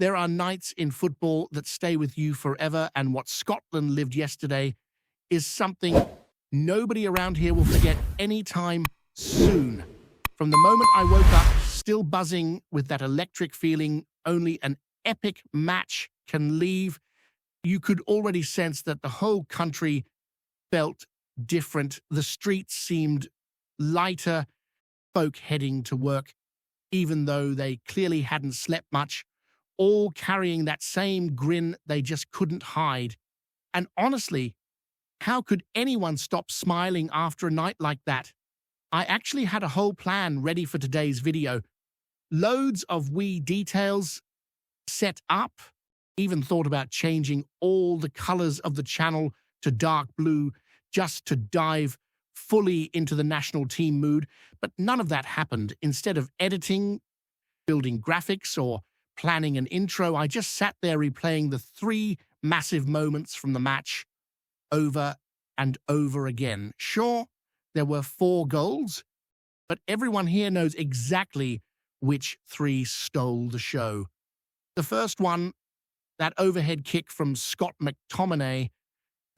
There are nights in football that stay with you forever, and what Scotland lived yesterday is something nobody around here will forget anytime soon. From the moment I woke up, still buzzing with that electric feeling only an epic match can leave, you could already sense that the whole country felt different. The streets seemed lighter, folk heading to work, even though they clearly hadn't slept much, all carrying that same grin they just couldn't hide. And honestly, how could anyone stop smiling after a night like that? I actually had a whole plan ready for today's video. Loads of wee details set up, even thought about changing all the colors of the channel to dark blue just to dive fully into the national team mood, but none of that happened. Instead of editing, building graphics, or planning an intro, I just sat there replaying the three massive moments from the match over and over again. Sure, there were 4 goals, but everyone here knows exactly which 3 stole the show. The first one, that overhead kick from Scott McTominay,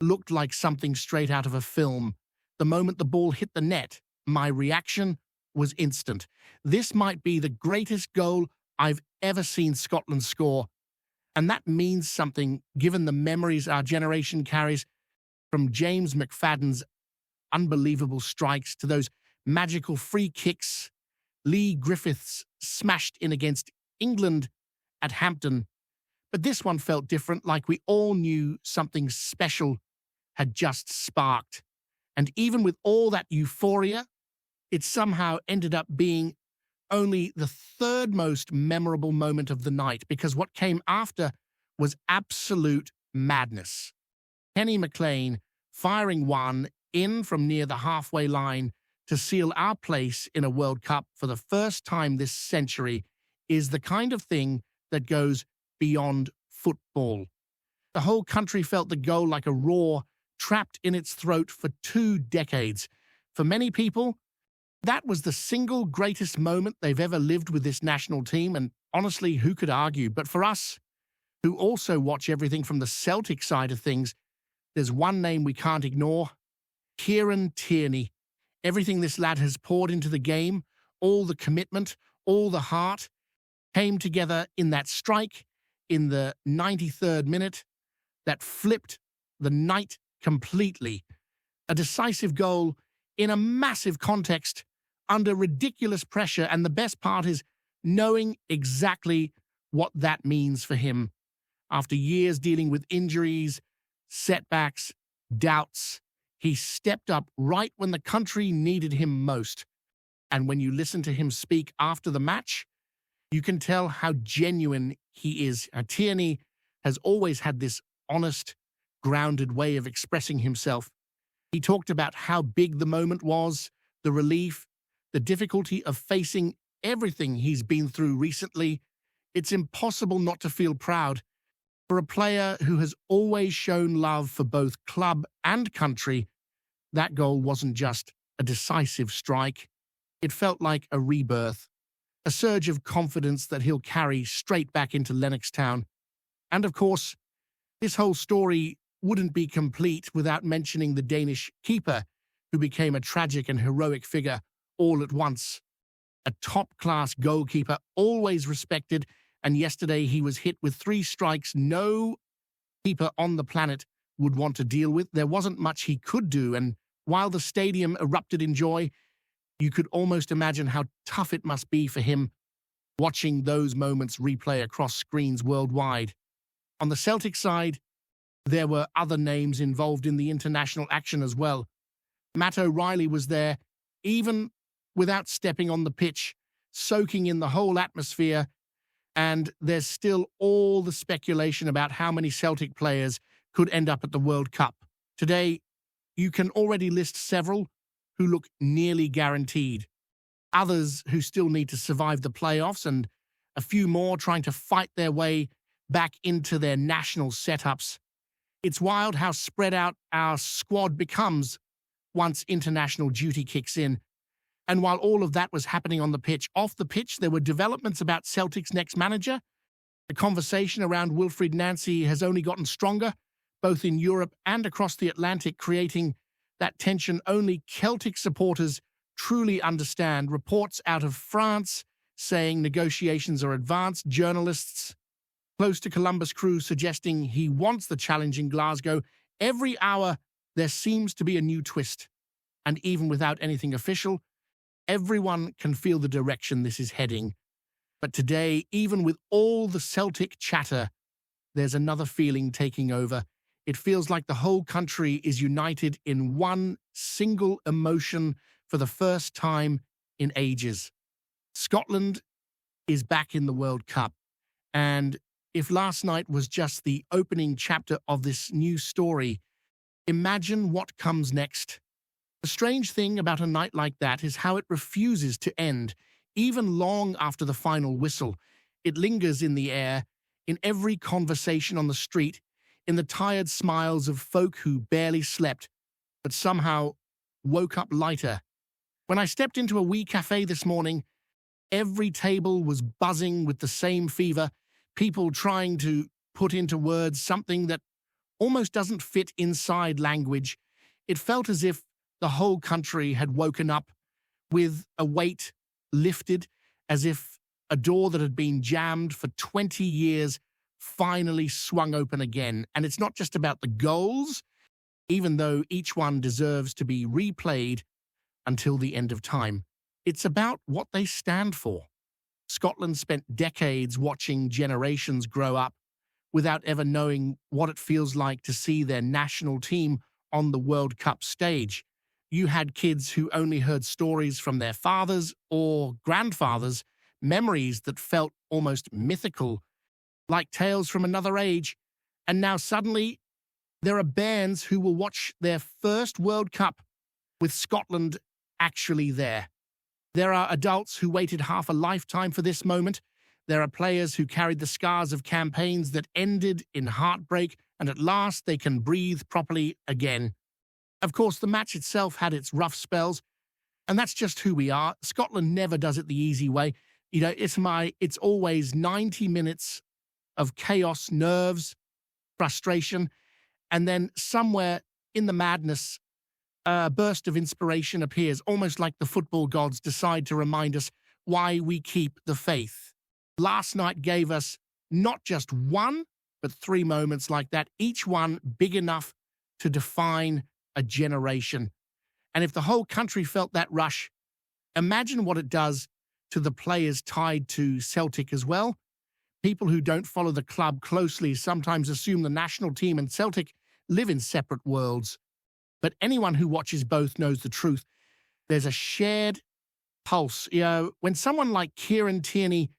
looked like something straight out of a film. The moment the ball hit the net, my reaction was instant. This might be the greatest goal I've ever seen Scotland score, and that means something given the memories our generation carries from James McFadden's unbelievable strikes to those magical free kicks Lee Griffiths smashed in against England at Hampton. But this one felt different, like we all knew something special had just sparked. And even with all that euphoria, it somehow ended up being only the 3rd most memorable moment of the night, because what came after was absolute madness. Kenny McLean firing one in from near the halfway line to seal our place in a World Cup for the first time this century is the kind of thing that goes beyond football. The whole country felt the goal like a roar trapped in its throat for 2 decades. For many people, that was the single greatest moment they've ever lived with this national team, and honestly, who could argue? But for us, who also watch everything from the Celtic side of things, there's one name we can't ignore: Kieran Tierney. Everything this lad has poured into the game, all the commitment, all the heart, came together in that strike in the 93rd minute that flipped the night completely. A decisive goal in a massive context, under ridiculous pressure, and the best part is knowing exactly what that means for him. After years dealing with injuries, setbacks, doubts, he stepped up right when the country needed him most. And when you listen to him speak after the match, you can tell how genuine he is. Tierney has always had this honest, grounded way of expressing himself. He talked about how big the moment was, the relief, the difficulty of facing everything he's been through recently. It's impossible not to feel proud. For a player who has always shown love for both club and country, that goal wasn't just a decisive strike. It felt like a rebirth, a surge of confidence that he'll carry straight back into Lennoxtown. And of course, this whole story wouldn't be complete without mentioning the Danish keeper, who became a tragic and heroic figure all at once. A top-class goalkeeper, always respected, and yesterday he was hit with 3 strikes no keeper on the planet would want to deal with. There wasn't much he could do, and while the stadium erupted in joy, you could almost imagine how tough it must be for him watching those moments replay across screens worldwide. On the Celtic side, there were other names involved in the international action as well. Matt O'Reilly was there, even without stepping on the pitch, soaking in the whole atmosphere, and there's still all the speculation about how many Celtic players could end up at the World Cup. Today, you can already list several who look nearly guaranteed, others who still need to survive the playoffs, and a few more trying to fight their way back into their national setups. It's wild how spread out our squad becomes once international duty kicks in. And while all of that was happening on the pitch, off the pitch, there were developments about Celtic's next manager. The conversation around Wilfried Nancy has only gotten stronger, both in Europe and across the Atlantic, creating that tension only Celtic supporters truly understand. Reports out of France saying negotiations are advanced, journalists close to Columbus Crew suggesting he wants the challenge in Glasgow. Every hour, there seems to be a new twist. And even without anything official, everyone can feel the direction this is heading. But today, even with all the Celtic chatter, there's another feeling taking over. It feels like the whole country is united in one single emotion for the first time in ages. Scotland is back in the World Cup. And if last night was just the opening chapter of this new story, imagine what comes next. The strange thing about a night like that is how it refuses to end. Even long after the final whistle, it lingers in the air, in every conversation on the street, in the tired smiles of folk who barely slept, but somehow woke up lighter. When I stepped into a wee cafe this morning, every table was buzzing with the same fever, people trying to put into words something that almost doesn't fit inside language. It felt as if the whole country had woken up with a weight lifted, as if a door that had been jammed for 20 years finally swung open again. And it's not just about the goals, even though each one deserves to be replayed until the end of time. It's about what they stand for. Scotland spent decades watching generations grow up without ever knowing what it feels like to see their national team on the World Cup stage. You had kids who only heard stories from their fathers or grandfathers, memories that felt almost mythical, like tales from another age. And now suddenly, there are bairns who will watch their first World Cup with Scotland actually there. There are adults who waited half a lifetime for this moment. There are players who carried the scars of campaigns that ended in heartbreak, and at last they can breathe properly again. Of course, the match itself had its rough spells, and that's just who we are. Scotland never does it the easy way. It's always 90 minutes of chaos, nerves, frustration, and then somewhere in the madness, a burst of inspiration appears, almost like the football gods decide to remind us why we keep the faith. Last night gave us not just one, but three moments like that, each one big enough to define a generation. And if the whole country felt that rush, imagine what it does to the players tied to Celtic as well. People who don't follow the club closely sometimes assume the national team and Celtic live in separate worlds. But anyone who watches both knows the truth. There's a shared pulse. When someone like Kieran Tierney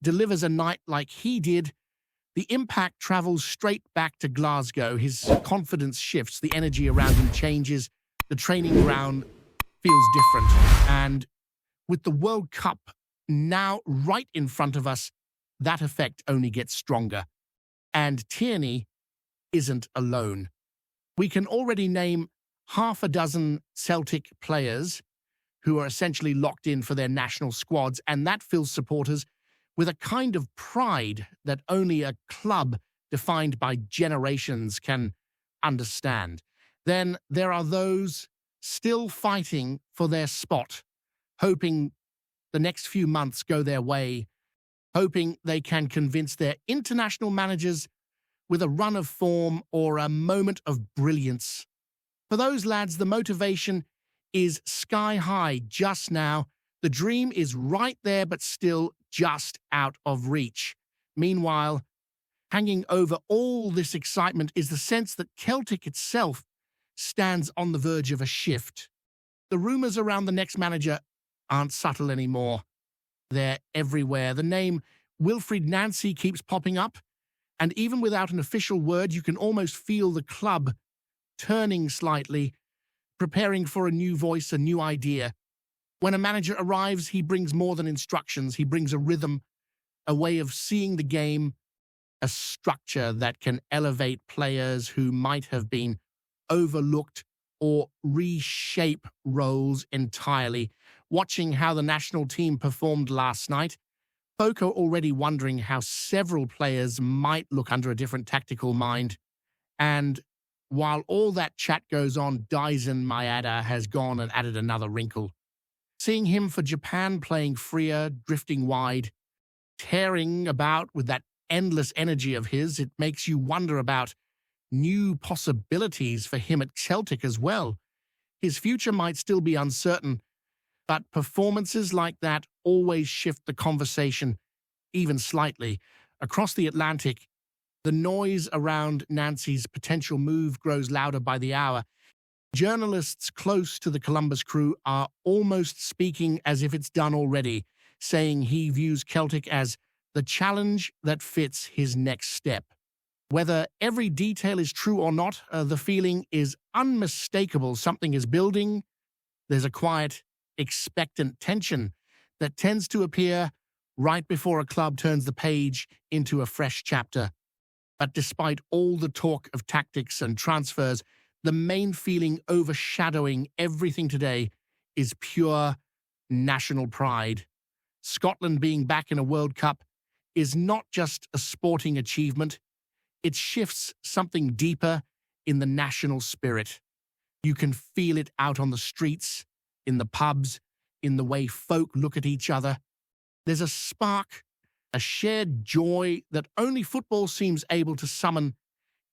delivers a night like he did, the impact travels straight back to Glasgow. His confidence shifts, the energy around him changes, the training ground feels different. And with the World Cup now right in front of us, that effect only gets stronger. And Tierney isn't alone. We can already name half a dozen Celtic players who are essentially locked in for their national squads, and that fills supporters with a kind of pride that only a club defined by generations can understand. Then there are those still fighting for their spot, hoping the next few months go their way, hoping they can convince their international managers with a run of form or a moment of brilliance. For those lads, the motivation is sky high just now. The dream is right there, but still just out of reach. Meanwhile, hanging over all this excitement is the sense that Celtic itself stands on the verge of a shift. The rumors around the next manager aren't subtle anymore. They're everywhere. The name Wilfried Nancy keeps popping up, and even without an official word, you can almost feel the club turning slightly, preparing for a new voice, a new idea. When a manager arrives, he brings more than instructions. He brings a rhythm, a way of seeing the game, a structure that can elevate players who might have been overlooked or reshape roles entirely. Watching how the national team performed last night, Folk are already wondering how several players might look under a different tactical mind. And while all that chat goes on, Daisen Maeda has gone and added another wrinkle. Seeing him for Japan playing freer, drifting wide, tearing about with that endless energy of his, it makes you wonder about new possibilities for him at Celtic as well. His future might still be uncertain, but performances like that always shift the conversation, even slightly. Across the Atlantic, the noise around Nancy's potential move grows louder by the hour. Journalists close to the Columbus Crew are almost speaking as if it's done already, saying he views Celtic as the challenge that fits his next step. Whether every detail is true or not, the feeling is unmistakable. Something is building. There's a quiet, expectant tension that tends to appear right before a club turns the page into a fresh chapter. But despite all the talk of tactics and transfers, the main feeling overshadowing everything today is pure national pride. Scotland being back in a World Cup is not just a sporting achievement, it shifts something deeper in the national spirit. You can feel it out on the streets, in the pubs, in the way folk look at each other. There's a spark, a shared joy that only football seems able to summon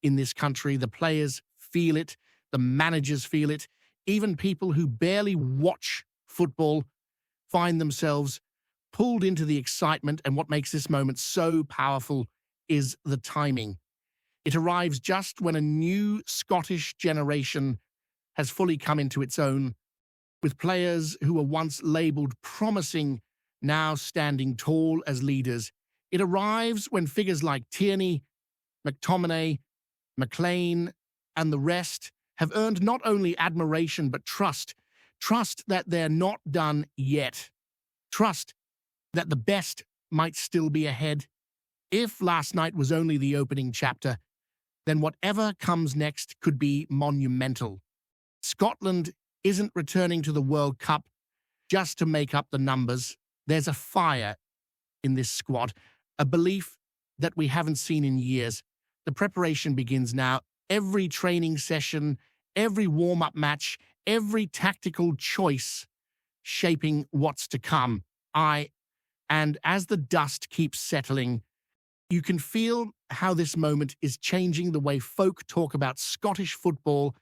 in this country. The players feel it, the managers feel it, even people who barely watch football find themselves pulled into the excitement, and what makes this moment so powerful is the timing. It arrives just when a new Scottish generation has fully come into its own, with players who were once labelled promising now standing tall as leaders. It arrives when figures like Tierney, McTominay, McLean, and the rest have earned not only admiration but trust. Trust that they're not done yet. Trust that the best might still be ahead. If last night was only the opening chapter, then whatever comes next could be monumental. Scotland isn't returning to the World Cup just to make up the numbers. There's a fire in this squad, a belief that we haven't seen in years. The preparation begins now. Every training session, every warm-up match, every tactical choice shaping what's to come. And as the dust keeps settling, you can feel how this moment is changing the way folk talk about Scottish football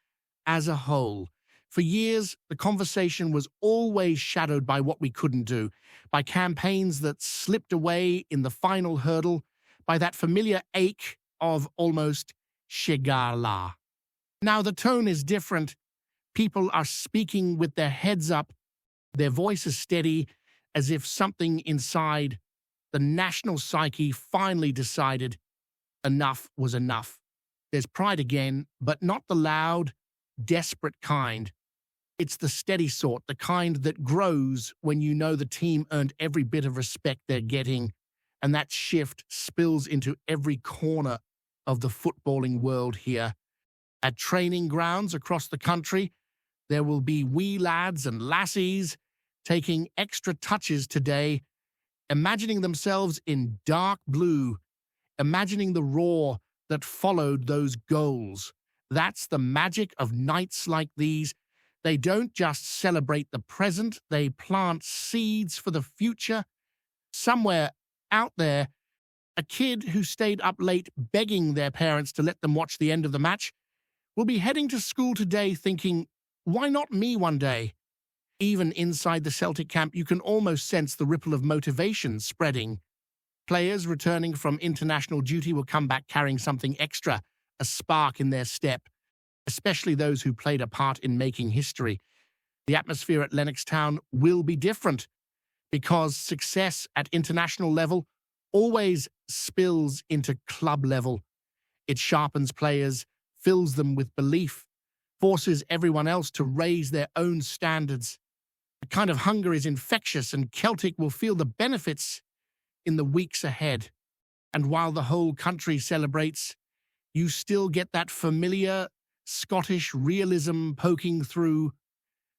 as a whole. For years, the conversation was always shadowed by what we couldn't do, by campaigns that slipped away in the final hurdle, by that familiar ache of almost Shigala. Now the tone is different. People are speaking with their heads up, their voices steady, as if something inside the national psyche finally decided enough was enough. There's pride again, but not the loud, desperate kind. It's the steady sort, the kind that grows when you know the team earned every bit of respect they're getting, and that shift spills into every corner of the footballing world here. At training grounds across the country, there will be wee lads and lassies taking extra touches today, imagining themselves in dark blue, imagining the roar that followed those goals. That's the magic of nights like these. They don't just celebrate the present, they plant seeds for the future. Somewhere out there, a kid who stayed up late begging their parents to let them watch the end of the match will be heading to school today thinking, why not me one day? Even inside the Celtic camp, you can almost sense the ripple of motivation spreading. Players returning from international duty will come back carrying something extra, a spark in their step, especially those who played a part in making history. The atmosphere at Lennox Town will be different because success at international level always spills into club level. It sharpens players, fills them with belief, forces everyone else to raise their own standards. The kind of hunger is infectious, and Celtic will feel the benefits in the weeks ahead. And while the whole country celebrates, you still get that familiar Scottish realism poking through,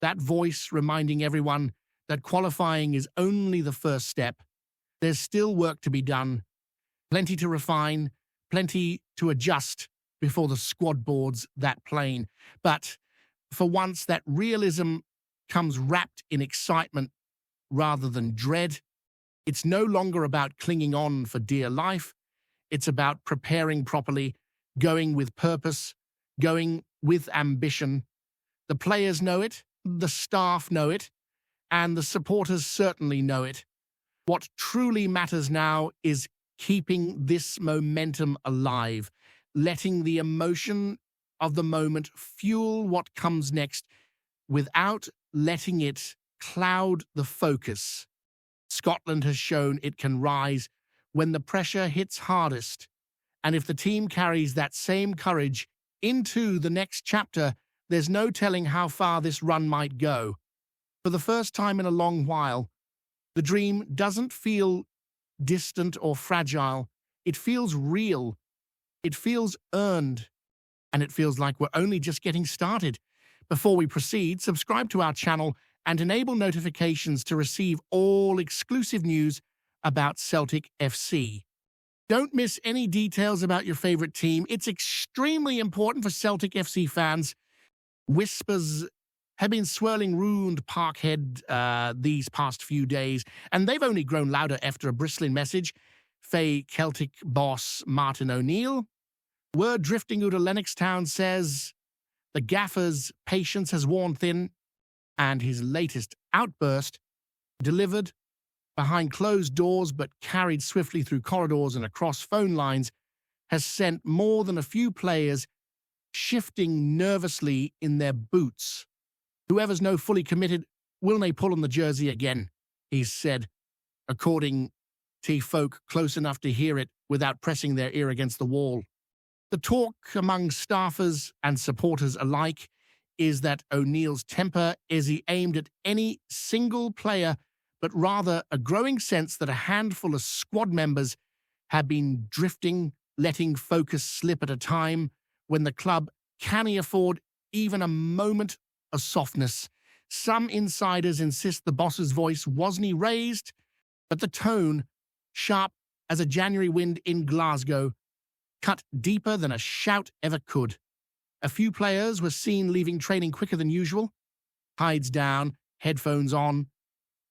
that voice reminding everyone that qualifying is only the first step. There's still work to be done, plenty to refine, plenty to adjust before the squad boards that plane. But for once, that realism comes wrapped in excitement rather than dread. It's no longer about clinging on for dear life. It's about preparing properly, going with purpose, going with ambition. The players know it, the staff know it, and the supporters certainly know it. What truly matters now is keeping this momentum alive, letting the emotion of the moment fuel what comes next without letting it cloud the focus. Scotland has shown it can rise when the pressure hits hardest, and if the team carries that same courage into the next chapter, there's no telling how far this run might go. For the first time in a long while, the dream doesn't feel distant or fragile. It feels real. It feels earned. And it feels like we're only just getting started. Before we proceed, subscribe to our channel and enable notifications to receive all exclusive news about Celtic FC. Don't miss any details about your favorite team. It's extremely important for Celtic FC fans. Whispers have been swirling round Parkhead these past few days, and they've only grown louder after a bristling message fae Celtic boss Martin O'Neill. Word drifting out of Lennoxtown says the gaffer's patience has worn thin, and his latest outburst, delivered behind closed doors but carried swiftly through corridors and across phone lines, has sent more than a few players shifting nervously in their boots. Whoever's no fully committed, will nae pull on the jersey again, he's said, according to folk close enough to hear it without pressing their ear against the wall. The talk among staffers and supporters alike is that O'Neill's temper isn't aimed at any single player, but rather a growing sense that a handful of squad members have been drifting, letting focus slip at a time when the club can't afford even a moment of softness. Some insiders insist the boss's voice wasn't raised, but the tone, sharp as a January wind in Glasgow, cut deeper than a shout ever could. A few players were seen leaving training quicker than usual, hides down, headphones on,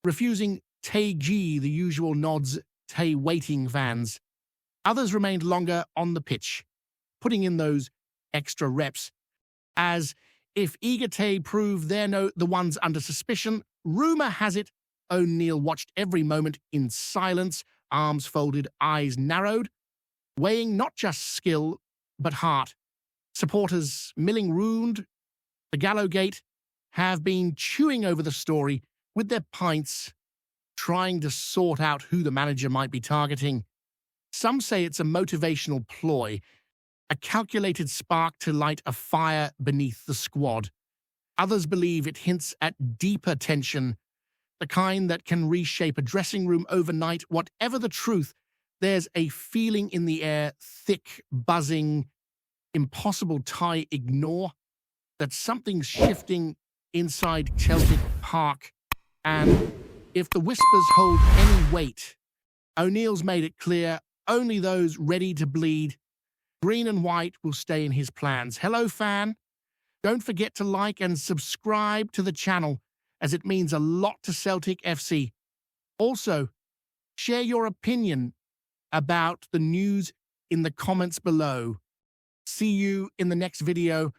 refusing "Tay G," the usual nods, "Tay waiting" fans. Others remained longer on the pitch, putting in those extra reps, as if eager to prove they're the ones under suspicion. Rumour has it O'Neill watched every moment in silence, arms folded, eyes narrowed, weighing not just skill, but heart. Supporters milling round the Gallowgate have been chewing over the story with their pints, trying to sort out who the manager might be targeting. Some say it's a motivational ploy, a calculated spark to light a fire beneath the squad. Others believe it hints at deeper tension, the kind that can reshape a dressing room overnight. Whatever the truth, there's a feeling in the air, thick, buzzing, impossible to ignore, that something's shifting inside Celtic Park. And if the whispers hold any weight, O'Neill's made it clear only those ready to bleed, green and white, will stay in his plans. Hello, fan. Don't forget to like and subscribe to the channel, as it means a lot to Celtic FC. Also, share your opinion about the news in the comments below. See you in the next video.